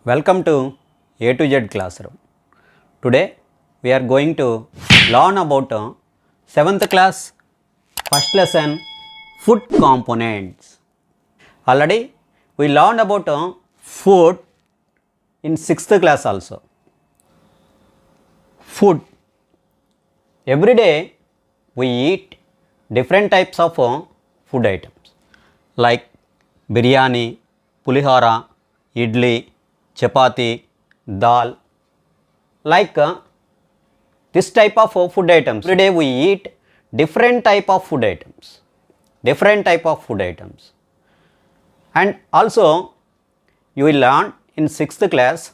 Welcome to A to Z classroom. Today we are going to learn about 7th class first lesson food components. Already we learned about food in 6th class also. Food. Every day we eat different types of food items like biryani, pulihara, idli, chapati, dal, like this type of food items. Every day we eat different type of food items, and also you will learn in 6th class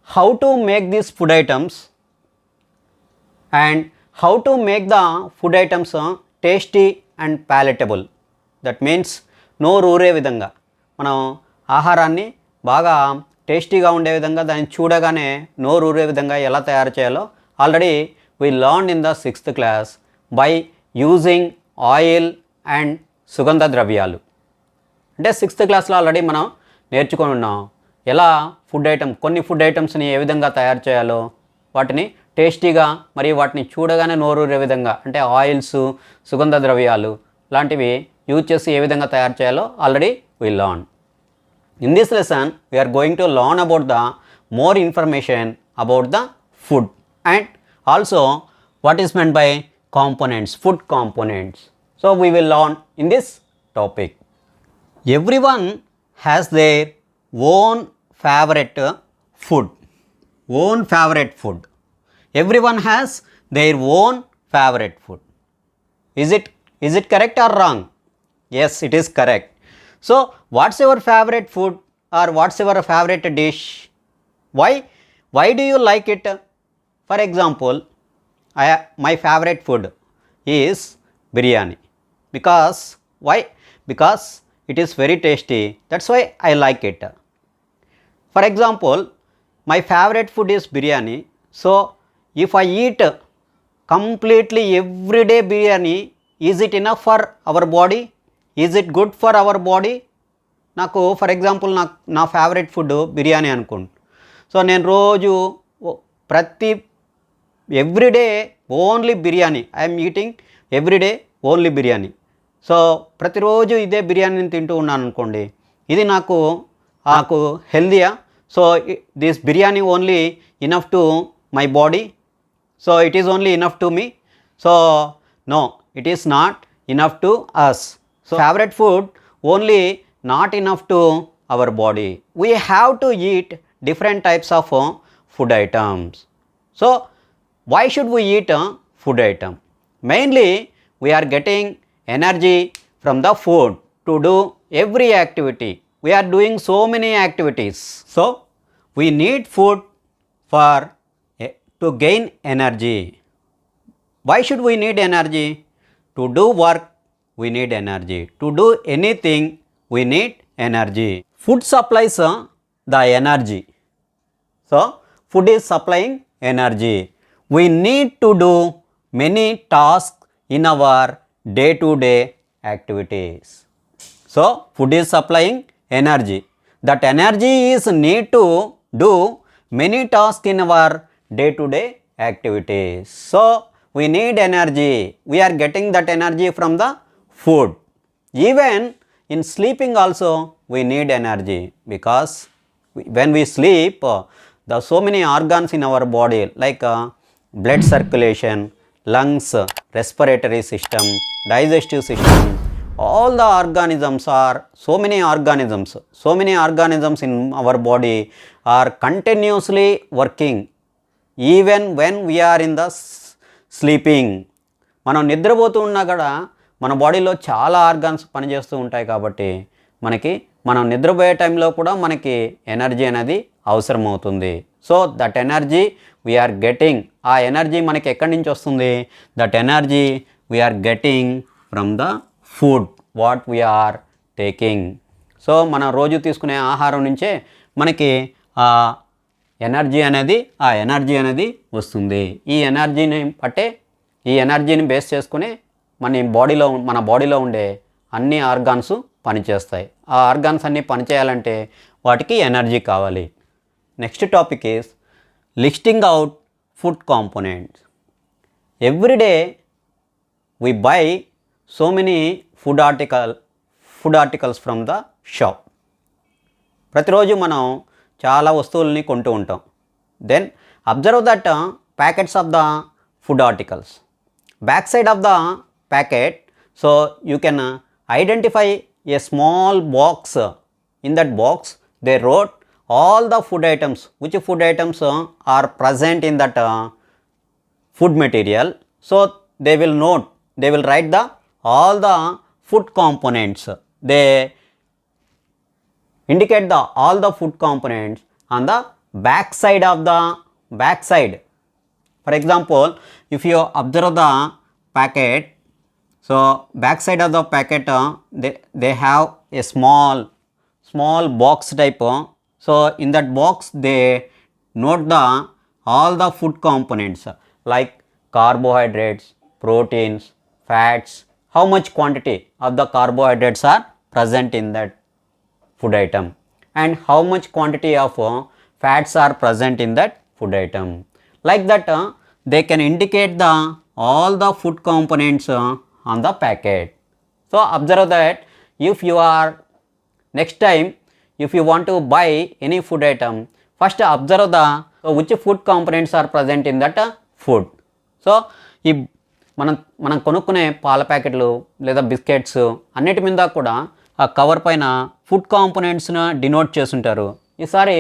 how to make these food items and how to make the food items tasty and palatable. That means నోరు ఊరే విధంగా మనం ఆహారాన్ని బాగా టేస్టీగా ఉండే విధంగా దాన్ని చూడగానే నోరు ఊరే విధంగా ఎలా తయారు చేయాలో already we learned in the 6th class by using oil and సుగంధ ద్రవ్యాలు. అంటే 6th క్లాస్లో ఆల్రెడీ మనం నేర్చుకొని ఉన్నాం ఎలా కొన్ని ఫుడ్ ఐటమ్స్ని ఏ విధంగా తయారు చేయాలో, వాటిని టేస్టీగా మరియు వాటిని చూడగానే నోరూరే విధంగా అంటే ఆయిల్స్, సుగంధ ద్రవ్యాలు లాంటివి యూజ్ చేసి ఏ విధంగా తయారు చేయాలో already we learned. In this lesson we are going to learn about the more information about the food and also what is meant by components, food components. So we will learn in this topic. Everyone has their own favorite food. Everyone has their own favorite food. Is it correct or wrong? Yes, it is correct. So what's your favorite food or what's your favorite dish? Why do you like it? For example, my favorite food is biryani. Because it is very tasty, that's why I like it. For example, my favorite food is biryani. So if I eat completely everyday biryani, is it enough for our body? Is it good for our body? నాకు for example నా favourite food biryani అనుకోండి. So నేను రోజు everyday only biryani, I'm eating everyday only biryani. So ప్రతిరోజు ఇదే బిర్యానీని తింటూ ఉన్నాను అనుకోండి, ఇది నాకు హెల్దీయా? So this biryani only enough to my body? So it is only enough to me? So no, it is not enough to us. So favorite food only not enough to our body. We have to eat different types of food items. So why should we eat a food item? Mainly we are getting energy from the food to do every activity. We are doing so many activities. So we need food to gain energy. Why should we need energy? To do work, we need energy. To do anything, we need energy. Food supplies the energy. So, food is supplying energy. We need to do many tasks in our day-to-day activities. So, food is supplying energy. That energy is need to do many tasks in our day-to-day activities. So, we need energy. We are getting that energy from the food. Even in sleeping also we need energy, because when we sleep there are so many organs in our body like blood circulation, lungs, respiratory system, digestive system. All the organisms are so many organisms in our body are continuously working even when we are in the sleeping. మనం నిద్రపోతూ ఉన్నా కూడా మన బాడీలో చాలా organs పనిచేస్తూ ఉంటాయి. కాబట్టి మనం నిద్రపోయే టైంలో కూడా మనకి ఎనర్జీ అనేది అవసరం అవుతుంది. So that energy we are getting. ఆ ఎనర్జీ మనకి ఎక్కడి నుంచి వస్తుంది? That energy we are getting from the food what we are taking. So మనం రోజు తీసుకునే ఆహారం నుంచే మనకి ఎనర్జీ అనేది వస్తుంది. ఈ ఎనర్జీని బేస్ చేసుకుని మన బాడీలో ఉండే అన్ని ఆర్గాన్స్ పనిచేస్తాయి. ఆ ఆర్గాన్స్ అన్నీ పనిచేయాలంటే వాటికి ఎనర్జీ కావాలి. next topic is listing out food components. Every day we buy so many food articles from the shop. ప్రతిరోజు మనం చాలా వస్తువుల్ని కొంటూ ఉంటాం. Then observe that packets of the food articles. Back side of the packet, so you can identify a small box. In that box they wrote all the food items, which food items are present in that food material. So they will note, they will write the all the food components. They indicate the all the food components on the back side of the back side. For example, if you observe the packet, so back side of the packet they have a small box type. So in that box they note the all the food components like carbohydrates, proteins, fats, how much quantity of the carbohydrates are present in that food item and how much quantity of fats are present in that food item. Like that they can indicate the all the food components on the packet. So observe that if you are next time if you want to buy any food item, first observe the which food components are present in that food. So ఈ మనం కొనుక్కునే పాల ప్యాకెట్లు లేదా biscuits అన్నిటి మీద కూడా ఆ కవర్ పైన ఫుడ్ కాంపోనెంట్స్ను డినోట్ చేస్తుంటారు. ఈసారి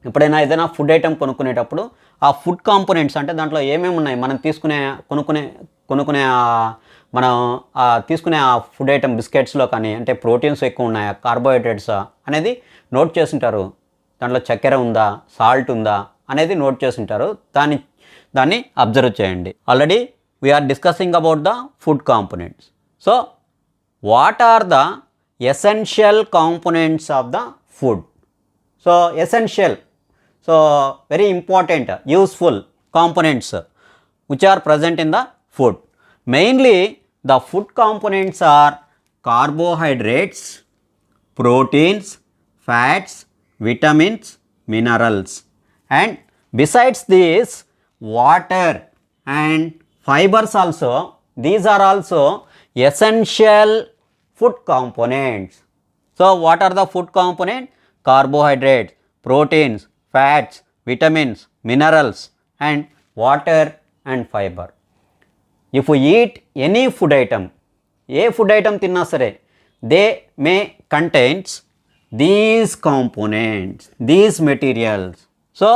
ఎప్పుడైనా ఏదైనా ఫుడ్ ఐటమ్ కొనుక్కునేటప్పుడు ఆ ఫుడ్ కాంపోనెంట్స్ అంటే దాంట్లో ఏమేమి ఉన్నాయి, మనం కొనుక్కునే మనం తీసుకునే ఆ ఫుడ్ ఐటమ్ బిస్కెట్స్లో కానీ అంటే ప్రోటీన్స్ ఎక్కువ ఉన్నాయా, కార్బోహైడ్రేట్స్ అనేది నోట్ చేస్తుంటారు. దాంట్లో చక్కెర ఉందా, సాల్ట్ ఉందా అనేది నోట్ చేస్తుంటారు. దాన్ని అబ్జర్వ్ చేయండి. Already we are discussing about the food components. So what are the essential components of the food? So essential, so very important, useful components which are present in the food. Mainly the food components are carbohydrates, proteins, fats, vitamins, minerals, and besides this water and fibers also. These are also essential food components. So what are the food components? Carbohydrates, proteins, fats, vitamins, minerals, and water and fiber. If we eat any food item, A food item తిన్నా సరే, they may contains these components, these materials. So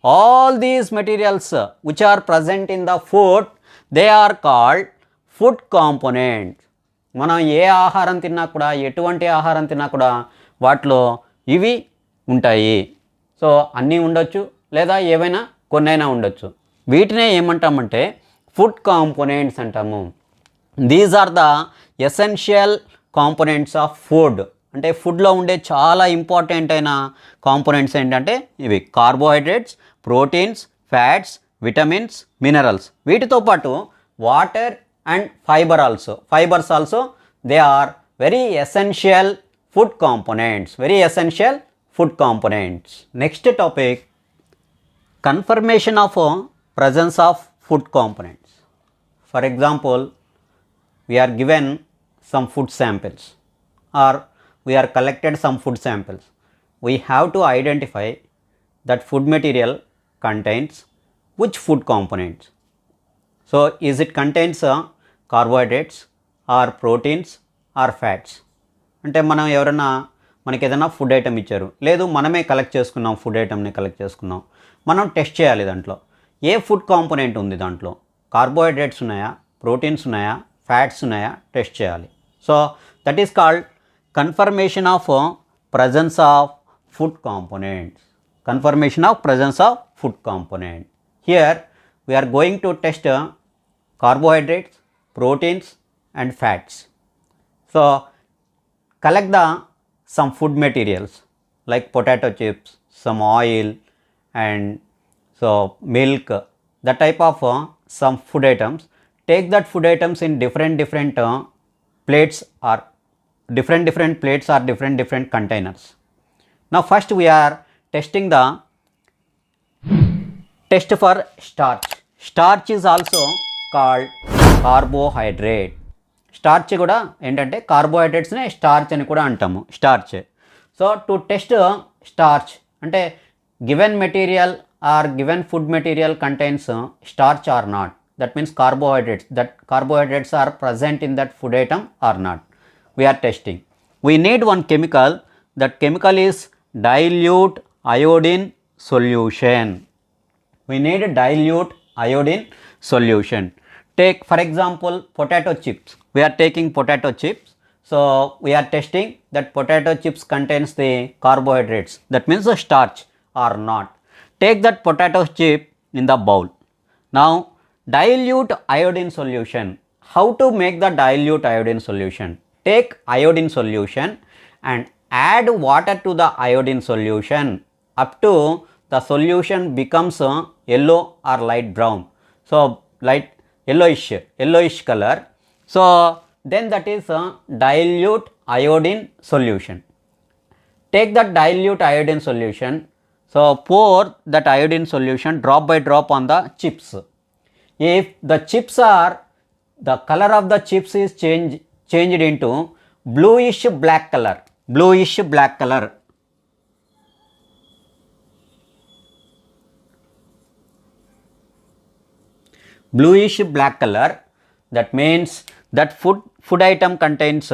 all these materials which are present in the food, they are called food components. మనం ఏ ఆహారం తిన్నా కూడా, ఎటువంటి ఆహారం తిన్నా కూడా వాటిలో ఇవి ఉంటాయి. సో అన్నీ ఉండొచ్చు లేదా ఏవైనా కొన్నైనా ఉండొచ్చు. వీటినే ఏమంటామంటే ఫుడ్ కాంపోనెంట్స్ అంటాము. These are the essential components of food. అంటే ఫుడ్లో ఉండే చాలా ఇంపార్టెంట్ అయిన కాంపోనెంట్స్ ఏంటంటే ఇవి carbohydrates, proteins, fats, vitamins, minerals. వీటితో పాటు water and fibres also they are very essential food components, next topic, confirmation of presence of food components. For example, we are given some food samples or we are collected some food samples. We have to identify that food material contains which food components. So is it contains carbohydrates or proteins or fats? అంటే మనం ఎవరైనా మనకి ఏదైనా food item ఇచ్చారు, లేదు మనమే collect చేసుకున్నాం, food ఐటమ్ని collect చేసుకున్నాం, మనం టెస్ట్ చేయాలి దాంట్లో ఏ ఫుడ్ కాంపోనెంట్ ఉంది, దాంట్లో కార్బోహైడ్రేట్స్ ఉన్నాయా, ప్రోటీన్స్ ఉన్నాయా, ఫ్యాట్స్ ఉన్నాయా టెస్ట్ చేయాలి. So that is called confirmation of presence of food components. Here we are going to test carbohydrates, proteins and fats. So collect some food materials like potato chips, some oil and so milk, that type of some food items. Take that food items in different plates or different plates or different containers. Now first we are testing the test for starch. Starch is also called carbohydrate. Starch కూడా ఏంటంటే కార్బోహైడ్రేట్స్నే starch అని కూడా అంటాము, starch. So to test starch అంటే given material or given food material contains starch or not, that means carbohydrates, that carbohydrates are present in that food item or not, we are testing. We need one chemical, that chemical is dilute iodine solution. We need dilute iodine solution. Take for example potato chips. We are taking potato chips. So we are testing that potato chips contains the carbohydrates, that means the starch or not. Take that potato chip in the bowl. Now dilute iodine solution. How to make the dilute iodine solution? Take iodine solution and add water to the iodine solution up to the solution becomes yellow or light brown. So light yellowish color. So then that is dilute iodine solution. Take that dilute iodine solution. So pour that iodine solution drop by drop on the chips. If the chips are, the color of the chips is changed into bluish black color. Bluish black color, that means that food item contains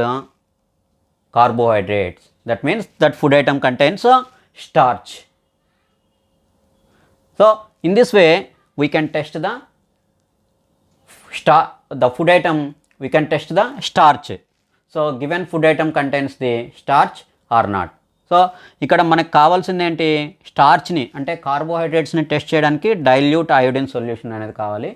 carbohydrates, that means that food item contains starch. So in this way we can test the food item, we can test the starch. So given food item contains the starch or not. So ఇక్కడ మనకు కావాల్సింది ఏంటి, స్టార్చ్ని అంటే కార్బోహైడ్రేట్స్ని test చేయడానికి dilute iodine solution అనేది కావాలి.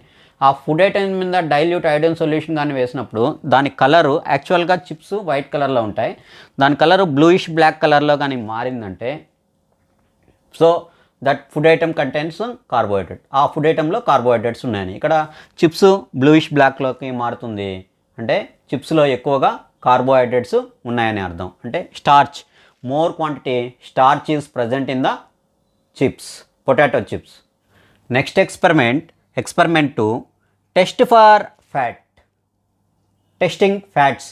ఆ food item మీద డైల్యూట్ అయోడిన్ సొల్యూషన్ కానీ వేసినప్పుడు దాని కలరు యాక్చువల్గా చిప్స్ వైట్ కలర్లో ఉంటాయి, దాని కలరు బ్లూయిష్ బ్లాక్ కలర్లో కానీ మారిందంటే so that food item contains carbohydrate, ఆ ఫుడ్ ఐటంలో కార్బోహైడ్రేట్స్ ఉన్నాయని. ఇక్కడ చిప్స్ బ్లూయిష్ బ్లాక్లోకి మారుతుంది అంటే చిప్స్లో ఎక్కువగా కార్బోహైడ్రేట్స్ ఉన్నాయని అర్థం. అంటే starch, more quantity starch is present in the chips, potato chips. Next experiment 2, test for fat, testing fats.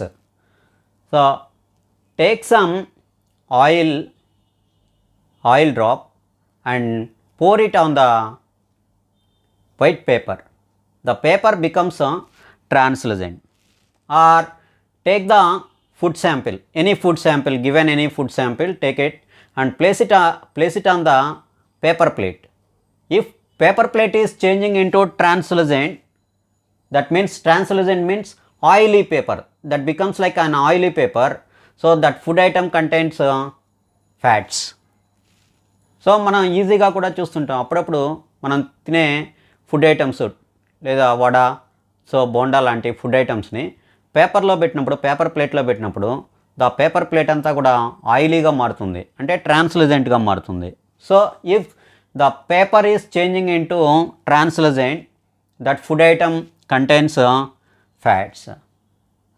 So take some oil drop and pour it on the white paper. The paper becomes translucent. Or take the food sample, any food sample, given any food sample, take it and place it on the paper plate. If paper plate is changing into translucent, that means translucent means oily paper, that becomes like an oily paper. So that food item contains fats. So మనం ఈజీగా కూడా చూస్తుంటాం, అప్పుడప్పుడు మనం తినే food items లేదా vada, so bonda లాంటి food ఐటమ్స్ని పేపర్లో పెట్టినప్పుడు, పేపర్ ప్లేట్లో పెట్టినప్పుడు ద పేపర్ ప్లేట్ అంతా కూడా ఆయిలీగా మారుతుంది, అంటే ట్రాన్స్లూజెంట్గా మారుతుంది. So if the paper is changing into translucent, that food item contains fats.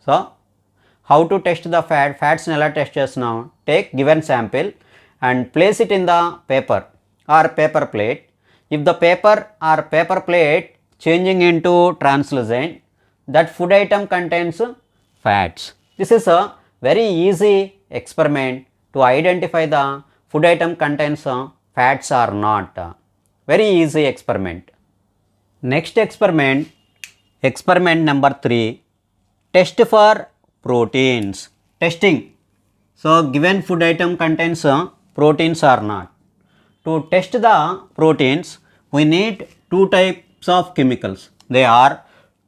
So how to test the fats ni ela test chestunam, take given sample and place it in the paper or paper plate. If the paper or paper plate changing into translucent, that food item contains fats. This is a very easy experiment to identify the food item contains fats or not. Very easy experiment. Next experiment number 3, test for proteins. Testing. So given food item contains proteins or not. To test the proteins we need 2 types of chemicals. They are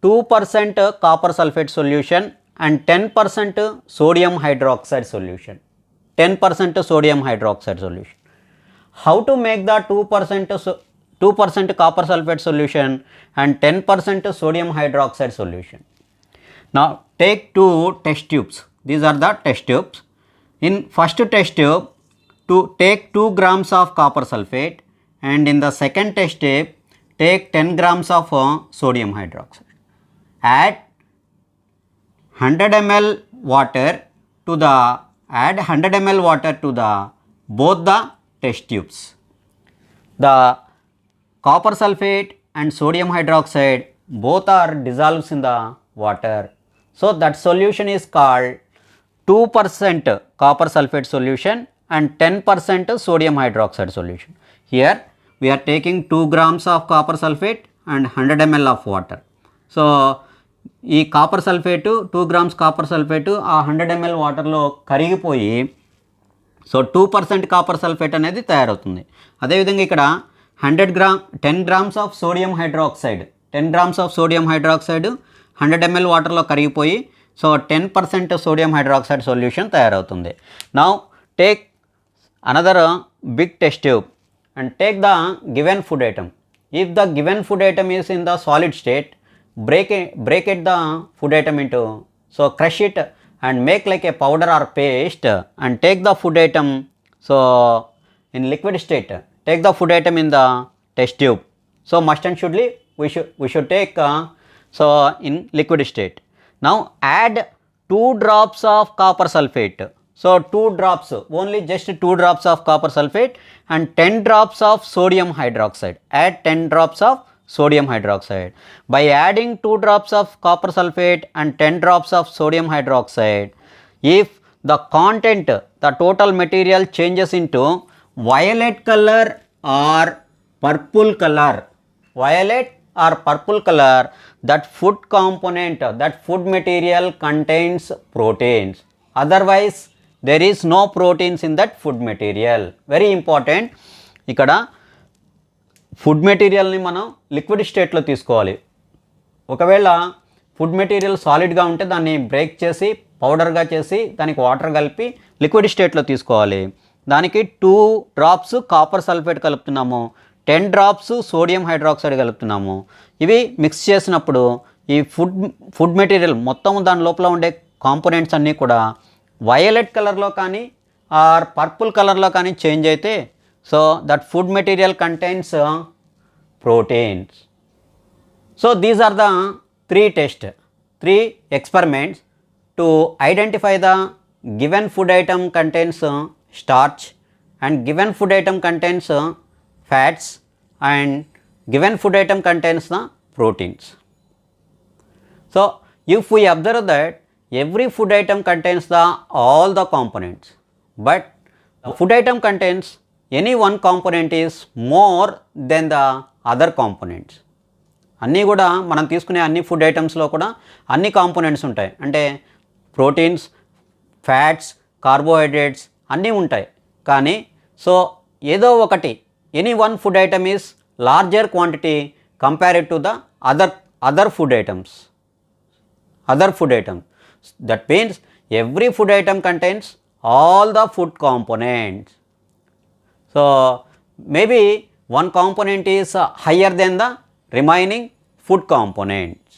2% copper sulfate solution and 10% sodium hydroxide solution. 10% sodium hydroxide solution. How to make the 2% copper sulfate solution and 10% sodium hydroxide solution? Now take 2 test tubes. These are the test tubes. In first test tube, to take 2 grams of copper sulfate, and in the second test tube take 10 grams of sodium hydroxide. Add 100 ml water to the both the test tubes. The copper sulfate and sodium hydroxide both are dissolved in the water. So that solution is called 2% copper sulfate solution and 10% sodium hydroxide solution. Here we are taking 2 grams of copper sulfate and 100 ml of water. So ఈ copper sulphate 2 grams copper sulphate ఆ 100 ml వాటర్లో కరిగిపోయి so 2% copper sulphate అనేది తయారవుతుంది. అదేవిధంగా ఇక్కడ 10 grams of sodium hydroxide 100 ml వాటర్లో కరిగిపోయి సో 10% సోడియం హైడ్రాక్సైడ్ సొల్యూషన్ తయారవుతుంది. Now take another big test tube and take the given food item. If the given food item is in the solid state, break it the food item into, so crush it and make like a powder or paste and take the food item so in liquid state. Take the food item in the test tube. So must and shouldly we should take so in liquid state. Now add 2 drops of copper sulfate. So 2 drops, only just 2 drops of copper sulfate and 10 drops of sodium hydroxide. Add 10 drops of sodium hydroxide. By adding 2 drops of copper sulfate and 10 drops of sodium hydroxide, if the content, the total material changes into violet color or purple color, that food component, that food material contains proteins. Otherwise there is no proteins in that food material. Very important. ఇక్కడ food మెటీరియల్ని మనం liquid స్టేట్లో తీసుకోవాలి. ఒకవేళ food material సాలిడ్గా ఉంటే దాన్ని break చేసి పౌడర్గా చేసి దానికి వాటర్ కలిపి లిక్విడ్ స్టేట్లో తీసుకోవాలి. దానికి 2 drops కాపర్ సల్ఫేట్ కలుపుతున్నాము, 10 drops సోడియం హైడ్రాక్సైడ్ కలుపుతున్నాము. ఇవి మిక్స్ చేసినప్పుడు ఈ ఫుడ్ మెటీరియల్ మొత్తం దాని లోపల ఉండే కాంపోనెంట్స్ అన్నీ కూడా వైలెట్ కలర్లో కానీ ఆర్ పర్పుల్ కలర్లో కానీ చేంజ్ అయితే so that food material contains proteins. So these are the 3 experiments to identify the given food item contains starch and given food item contains fats and given food item contains the proteins. So if we observe that every food item contains all the components, but the food item contains any one component is more than the other components. అన్నీ కూడా మనం తీసుకునే అన్ని food ఐటమ్స్లో కూడా అన్ని components ఉంటాయి. అంటే proteins, fats, carbohydrates అన్నీ ఉంటాయి. కానీ సో ఏదో ఒకటి any one food item is larger quantity compared to the other food items. That means every food item contains all the food components. So maybe one component is higher than the remaining food components.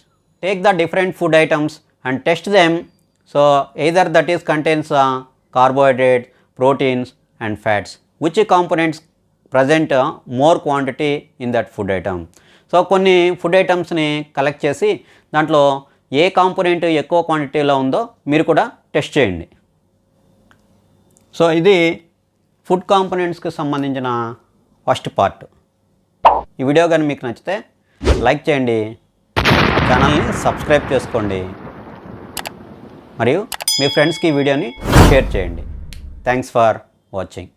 Take the different food items and test them. So either that is contains carbohydrates, proteins and fats. Which components present more quantity in that food item? So కొన్ని food ఐటమ్స్ని collect చేసి దాంట్లో ఏ component ఎక్కువ క్వాంటిటీలో ఉందో మీరు కూడా test చేయండి. So ఇది ఫుడ్ కాంపోనెంట్స్కి సంబంధించిన ఫస్ట్ పార్ట్. ఈ వీడియో కానీ మీకు నచ్చితే లైక్ చేయండి, ఛానల్ని సబ్స్క్రైబ్ చేసుకోండి మరియు మీ ఫ్రెండ్స్కి ఈ వీడియోని షేర్ చేయండి. Thanks for watching.